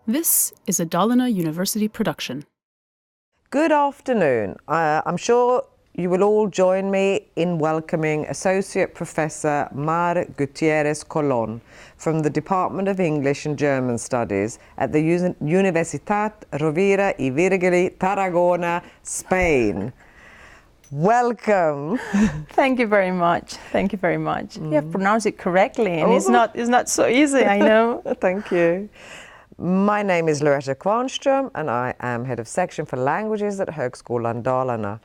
This is a Dalarna University production. Good afternoon. I'm sure you will all join me in welcoming Associate Professor Mar Gutiérrez-Colón from the Department of English and German Studies at the Universitat Rovira i Virgili, Tarragona, Spain. Welcome. Thank you very much. Thank you very much. You have pronounced it correctly, and it's not so easy, I know. Thank you. My name is Loretta Kvarnström, and I am Head of Section for Languages at Högskolan Dalarna.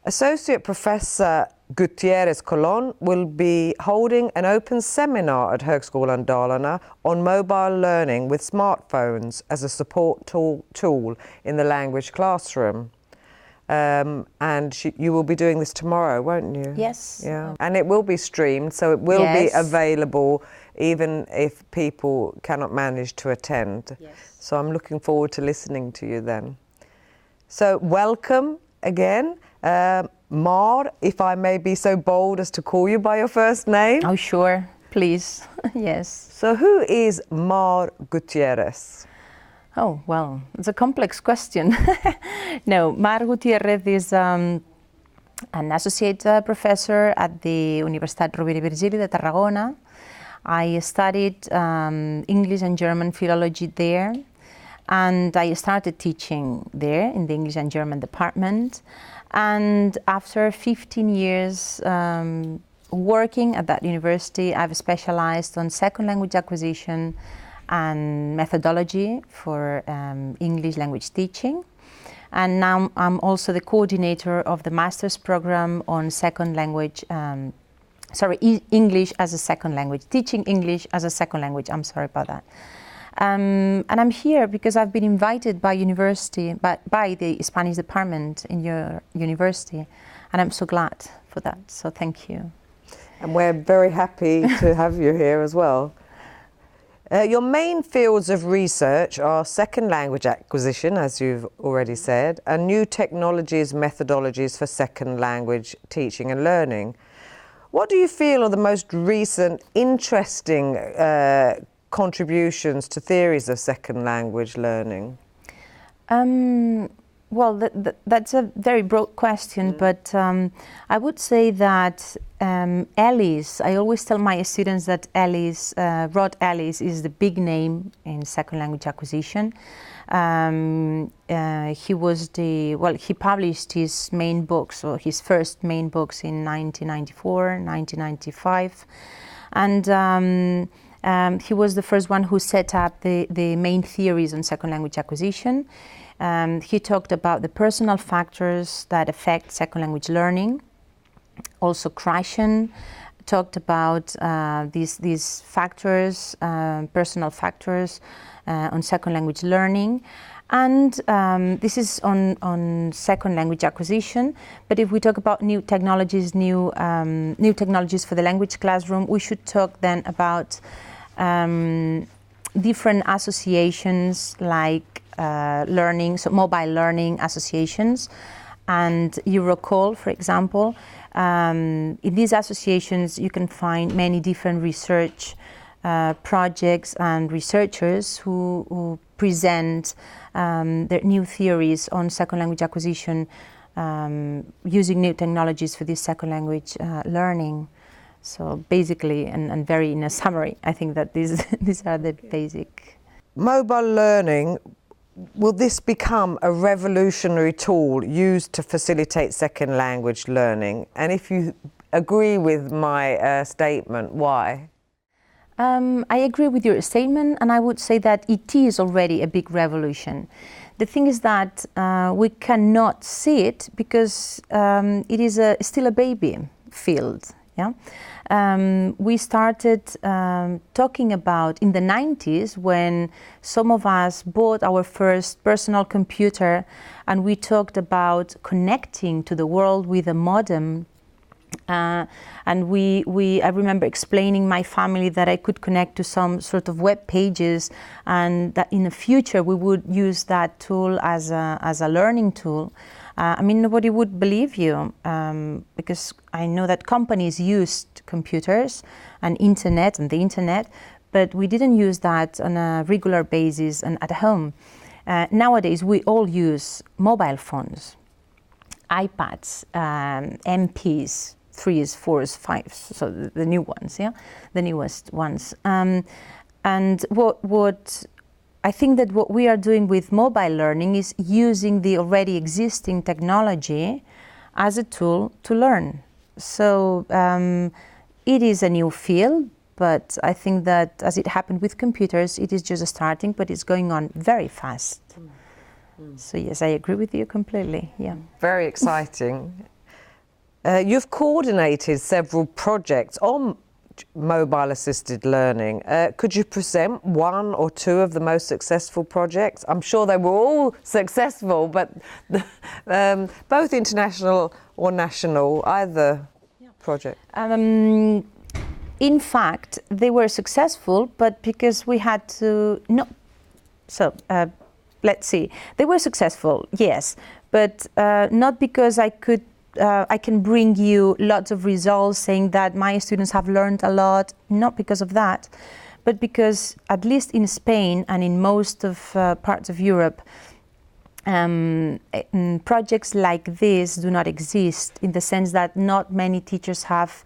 Associate Professor Gutiérrez-Colón will be holding an open seminar at Högskolan Dalarna on mobile learning with smartphones as a support tool in the language classroom. You will be doing this tomorrow, won't you? Yes. Yeah. And it will be streamed, so it will be available even if people cannot manage to attend. Yes. So I'm looking forward to listening to you then. So welcome again. Mar, if I may be so bold as to call you by your first name. Oh, sure. Please. Yes. So who is Mar Gutiérrez? Oh, well, it's a complex question. No, Mar Gutiérrez is an associate professor at the Universitat Rovira i Virgili de Tarragona. I studied English and German philology there, and I started teaching there in the English and German department. And after 15 years working at that university, I've specialized on second language acquisition and methodology for English language teaching. And now I'm also the coordinator of the master's program on second language, English as a second language, teaching English as a second language. I'm sorry about that. And I'm here because I've been invited by the Spanish department in your university, and I'm so glad for that. So thank you. And we're very happy to have you here as well. Your main fields of research are second language acquisition, as you've already said, and new technologies, methodologies for second language teaching and learning. What do you feel are the most recent interesting contributions to theories of second language learning? Well, that's a very broad question, but I would say that Ellis, I always tell my students that Rod Ellis is the big name in second language acquisition. He published his main books, or his first main books in 1994, 1995. And he was the first one who set up the main theories on second language acquisition. He talked about the personal factors that affect second language learning. Also, Kreischen talked about these factors, personal factors on second language learning. And this is on second language acquisition. But if we talk about new technologies for the language classroom, we should talk then about different associations like mobile learning associations and Eurocall, for example. In these associations, you can find many different research projects and researchers who present their new theories on second language acquisition using new technologies for this second language learning. So basically, and very in a summary, I think that these are the basic. Mobile learning, will this become a revolutionary tool used to facilitate second language learning? And if you agree with my statement, why? I agree with your statement, and I would say that it is already a big revolution. The thing is that we cannot see it because it is still a baby field. Yeah, we started talking about in the 90s when some of us bought our first personal computer, and we talked about connecting to the world with a modem. And I remember explaining my family that I could connect to some sort of web pages, and that in the future we would use that tool as a learning tool. I mean, nobody would believe you because I know that companies used computers and the internet, but we didn't use that on a regular basis and at home. Nowadays, we all use mobile phones, iPads, MPs, 3s, 4s, 5s, so the new ones, the newest ones. And what I think that what we are doing with mobile learning is using the already existing technology as a tool to learn. So it is a new field, but I think that as it happened with computers, it is just starting, but it's going on very fast. So yes, I agree with you completely, yeah. Very exciting. You've coordinated several projects on mobile assisted learning. Could you present one or two of the most successful projects? I'm sure they were all successful, but both international or national, either project. In fact, they were successful, but because we had to let's see. They were successful, yes, but not because I can bring you lots of results saying that my students have learned a lot, not because of that, but because at least in Spain and in most of parts of Europe, projects like this do not exist, in the sense that not many teachers have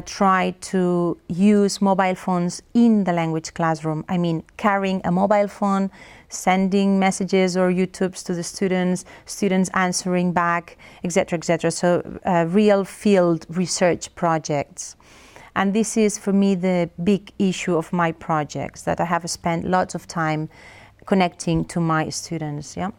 tried to use mobile phones in the language classroom. I mean, carrying a mobile phone, sending messages or YouTubes to the students answering back, etc., etc. So real field research projects. And this is for me the big issue of my projects, that I have spent lots of time connecting to my students. Yeah.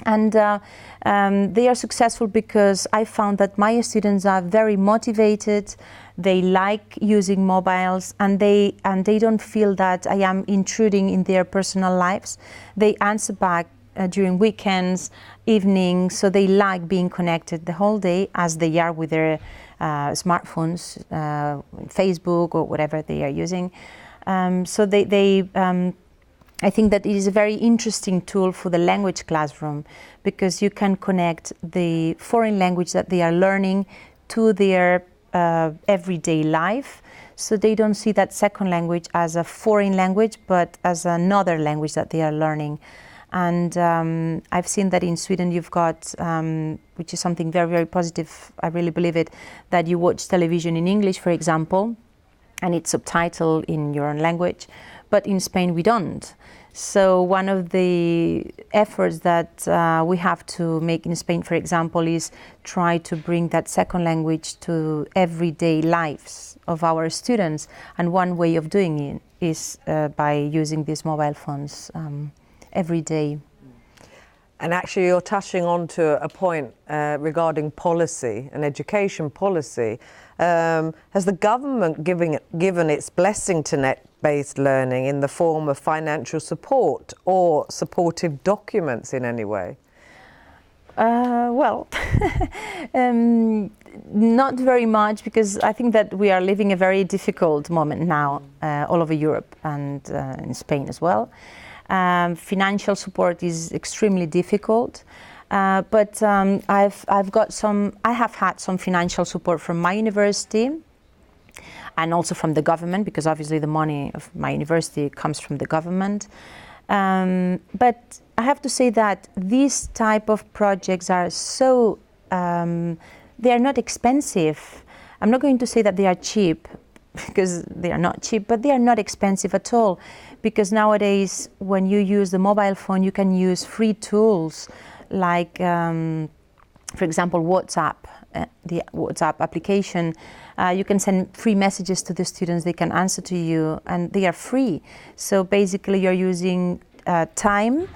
And they are successful because I found that my students are very motivated, they like using mobiles, and they don't feel that I am intruding in their personal lives. They answer back during weekends, evenings, so they like being connected the whole day as they are with their smartphones, Facebook or whatever they are using. So I think that it is a very interesting tool for the language classroom, because you can connect the foreign language that they are learning to their everyday life. So they don't see that second language as a foreign language, but as another language that they are learning. And I've seen that in Sweden you've got, which is something very, very positive, I really believe it, that you watch television in English, for example, and it's subtitled in your own language. But in Spain we don't. So one of the efforts that we have to make in Spain, for example, is try to bring that second language to everyday lives of our students. And one way of doing it is by using these mobile phones every day. And actually you're touching on to a point regarding policy and education policy. Has the government given its blessing to net-based learning in the form of financial support or supportive documents in any way? Well, not very much, because I think that we are living a very difficult moment now all over Europe and in Spain as well. Financial support is extremely difficult. But I have had some financial support from my university and also from the government, because obviously the money of my university comes from the government. But I have to say that these type of projects are so, they are not expensive. I'm not going to say that they are cheap, because they are not cheap, but they are not expensive at all. Because nowadays, when you use the mobile phone, you can use free tools like, for example, WhatsApp, the WhatsApp application. You can send free messages to the students, they can answer to you, and they are free. So basically you're using time,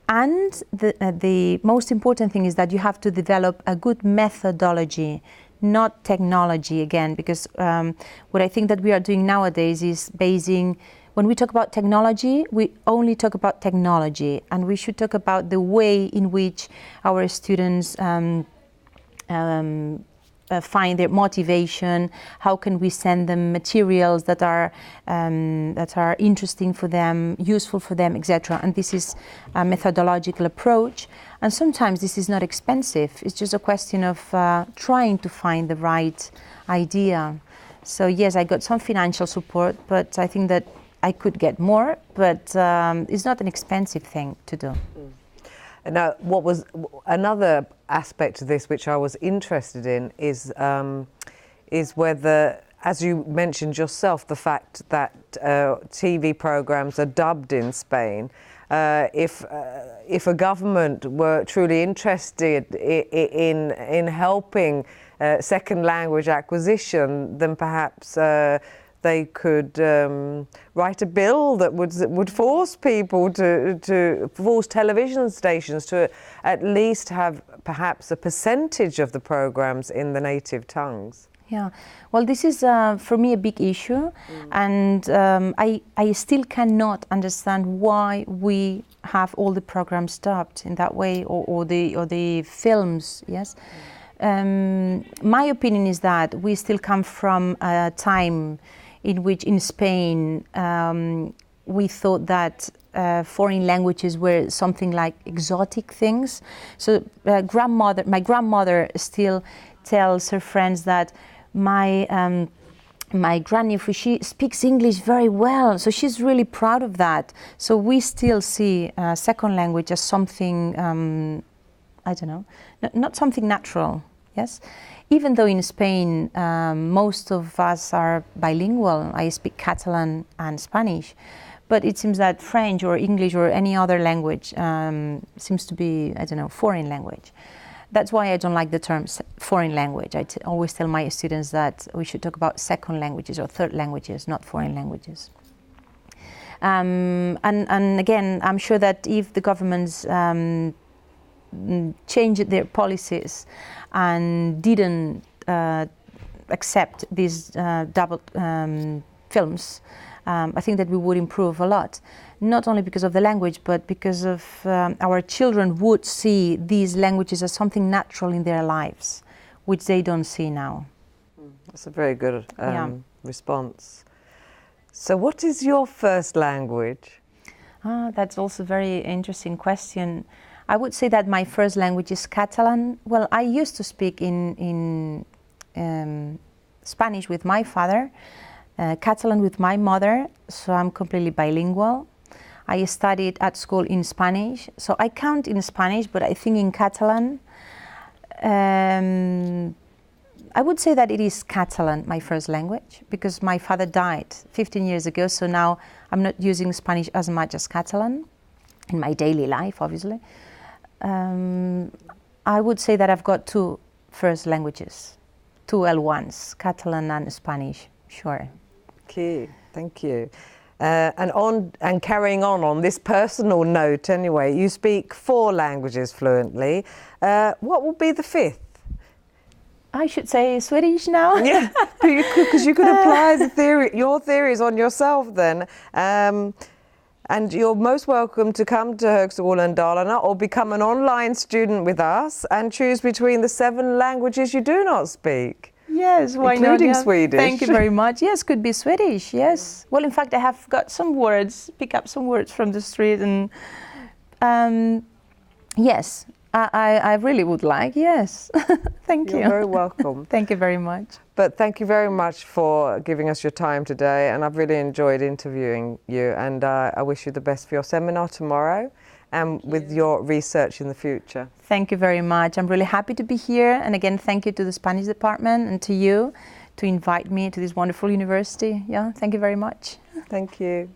and the most important thing is that you have to develop a good methodology, not technology again, because what I think that we are doing nowadays is when we talk about technology, we only talk about technology, and we should talk about the way in which our students find their motivation. How can we send them materials that are interesting for them, useful for them, etc. And this is a methodological approach. And sometimes this is not expensive. It's just a question of trying to find the right idea. So yes, I got some financial support, but I think that I could get more, but it's not an expensive thing to do. Now, what was another aspect of this which I was interested in is whether, as you mentioned yourself, the fact that TV programs are dubbed in Spain. If a government were truly interested in helping second language acquisition, then perhaps they could write a bill that would force people to force television stations to at least have perhaps a percentage of the programs in the native tongues. Yeah, well, this is for me a big issue, and I still cannot understand why we have all the programs dubbed in that way, or the films. Yes, my opinion is that we still come from a time in which, in Spain, we thought that foreign languages were something like exotic things. So, my grandmother still tells her friends that my grandnephew, she speaks English very well, so she's really proud of that. So we still see second language as something, I don't know, not something natural, yes? Even though in Spain most of us are bilingual, I speak Catalan and Spanish, but it seems that French or English or any other language seems to be, I don't know, foreign language. That's why I don't like the term foreign language. I always tell my students that we should talk about second languages or third languages, not foreign languages. And again, I'm sure that if the governments changed their policies and didn't accept these double films, I think that we would improve a lot. Not only because of the language, but because of our children would see these languages as something natural in their lives, which they don't see now. That's a very good response. So what is your first language? That's also a very interesting question. I would say that my first language is Catalan. Well, I used to speak in Spanish with my father, Catalan with my mother, so I'm completely bilingual. I studied at school in Spanish, so I count in Spanish, but I think in Catalan. I would say that it is Catalan, my first language, because my father died 15 years ago, so now I'm not using Spanish as much as Catalan in my daily life, obviously. I would say that I've got two first languages, two L1s, Catalan and Spanish, sure. Okay, thank you. And carrying on this personal note anyway, you speak 4 languages fluently. What will be the 5th? I should say Swedish now. Yeah, because you could apply your theories on yourself then. And you're most welcome to come to Högskolan Dalarna or become an online student with us and choose between the 7 languages you do not speak. Yes, why including not? Yeah. Swedish. Thank you very much. Yes, could be Swedish, yes. Well, in fact, I have got some words, pick up some words from the street, and yes, I really would like, yes. Thank you. You're very welcome. Thank you very much. But thank you very much for giving us your time today, and I've really enjoyed interviewing you, and I wish you the best for your seminar tomorrow and with your research in the future. Thank you very much. I'm really happy to be here, and again, thank you to the Spanish department and to you to invite me to this wonderful university. Yeah, thank you very much. Thank you.